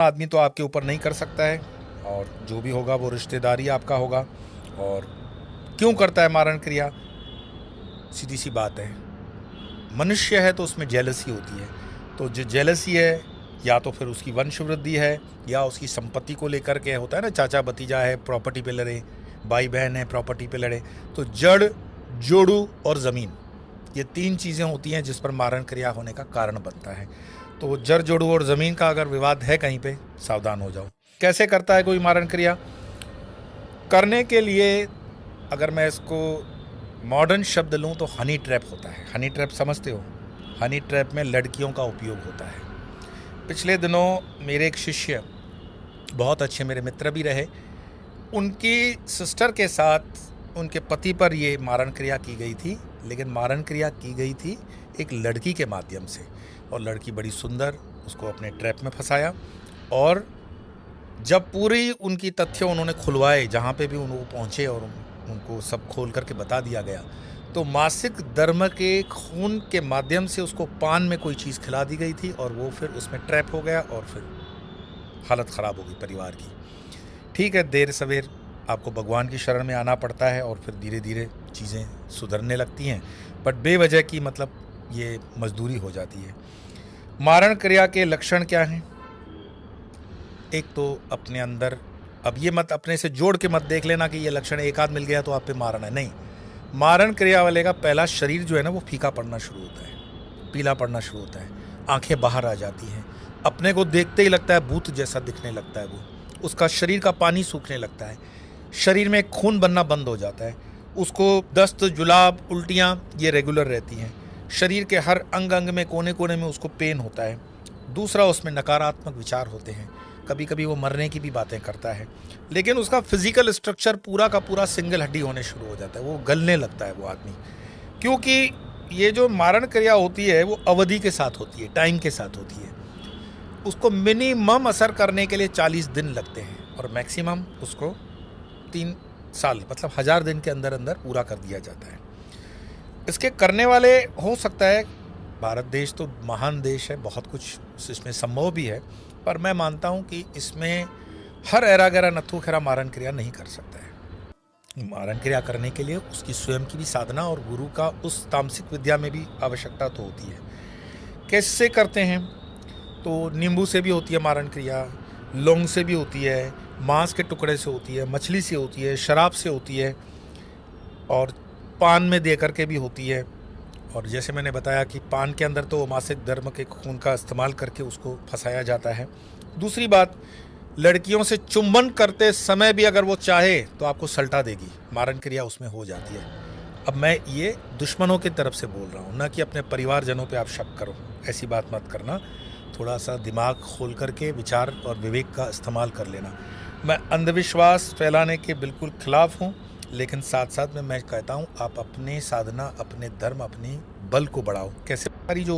आदमी तो आपके ऊपर नहीं कर सकता है, और जो भी होगा वो रिश्तेदारी आपका होगा। और क्यों करता है मारण क्रिया? सीधी सी बात है, मनुष्य है तो उसमें जेलसी होती है। तो जो जेलसी है, या तो फिर उसकी वंश वृद्धि है, या उसकी संपत्ति को लेकर के होता है ना, चाचा भतीजा है प्रॉपर्टी पे लड़े, भाई बहन है प्रॉपर्टी पे लड़े। तो जड़, जोड़ू और ज़मीन, ये तीन चीज़ें होती हैं जिस पर मारण क्रिया होने का कारण बनता है। तो जड़, जोड़ू और ज़मीन का अगर विवाद है कहीं पे, सावधान हो जाओ। कैसे करता है कोई मारण क्रिया? करने के लिए अगर मैं इसको मॉडर्न शब्द लूँ तो हनी ट्रैप होता है। हनी ट्रैप समझते हो? हनी ट्रैप में लड़कियों का उपयोग होता है। पिछले दिनों मेरे एक शिष्य, बहुत अच्छे मेरे मित्र भी रहे, उनकी सिस्टर के साथ उनके पति पर ये मारण क्रिया की गई थी। लेकिन मारण क्रिया की गई थी एक लड़की के माध्यम से, और लड़की बड़ी सुंदर, उसको अपने ट्रैप में फंसाया। और जब पूरी उनकी तथ्य उन्होंने खुलवाए, जहाँ पे भी उनको पहुँचे और उनको सब खोल करके बता दिया गया, तो मासिक धर्म के खून के माध्यम से उसको पान में कोई चीज़ खिला दी गई थी, और वो फिर उसमें ट्रैप हो गया, और फिर हालत ख़राब हो गई परिवार की। ठीक है, देर सवेर आपको भगवान की शरण में आना पड़ता है, और फिर धीरे धीरे चीज़ें सुधरने लगती हैं। बट बेवजह की मतलब ये मजदूरी हो जाती है। मारण क्रिया के लक्षण क्या हैं? एक तो अपने अंदर, अब ये मत अपने से जोड़ के मत देख लेना कि ये लक्षण एक आध मिल गया तो आप पे मारण है, नहीं। मारण क्रिया वाले का पहला शरीर जो है ना, वो फीका पड़ना शुरू होता है, पीला पड़ना शुरू होता है, आंखें बाहर आ जाती हैं, अपने को देखते ही लगता है भूत जैसा दिखने लगता है वो, उसका शरीर का पानी सूखने लगता है, शरीर में खून बनना बंद हो जाता है, उसको दस्त, जुलाब, उल्टियाँ ये रेगुलर रहती हैं, शरीर के हर अंग अंग में, कोने कोने में उसको पेन होता है। दूसरा, उसमें नकारात्मक विचार होते हैं, कभी कभी वो मरने की भी बातें करता है। लेकिन उसका फिजिकल स्ट्रक्चर पूरा का पूरा सिंगल हड्डी होने शुरू हो जाता है, वो गलने लगता है वो आदमी। क्योंकि ये जो मारण क्रिया होती है वो अवधि के साथ होती है, टाइम के साथ होती है। उसको मिनिमम असर करने के लिए 40 दिन लगते हैं, और मैक्सिमम उसको 3 साल, मतलब 1000 दिन के अंदर अंदर पूरा कर दिया जाता है। इसके करने वाले, हो सकता है, भारत देश तो महान देश है, बहुत कुछ इसमें संभव भी है, पर मैं मानता हूँ कि इसमें हर ऐरा गैरा नत्थु खैरा मारण क्रिया नहीं कर सकता है। मारण क्रिया करने के लिए उसकी स्वयं की भी साधना और गुरु का उस तामसिक विद्या में भी आवश्यकता तो होती है। कैसे करते हैं? तो नींबू से भी होती है मारण क्रिया, लौंग से भी होती है, मांस के टुकड़े से होती है, मछली से होती है, शराब से होती है, और पान में दे करके भी होती है। और जैसे मैंने बताया कि पान के अंदर तो मासिक धर्म के खून का इस्तेमाल करके उसको फंसाया जाता है। दूसरी बात, लड़कियों से चुंबन करते समय भी अगर वो चाहे तो आपको सल्टा देगी, मारण क्रिया उसमें हो जाती है। अब मैं ये दुश्मनों की तरफ से बोल रहा हूँ, ना कि अपने परिवारजनों पे आप शक करो, ऐसी बात मत करना। थोड़ा सा दिमाग खोल करके विचार और विवेक का इस्तेमाल कर लेना। मैं अंधविश्वास फैलाने के बिल्कुल खिलाफ हूँ, लेकिन साथ साथ में मैं कहता हूँ आप अपने साधना, अपने धर्म, अपनी बल को बढ़ाओ। कैसे? हमारी जो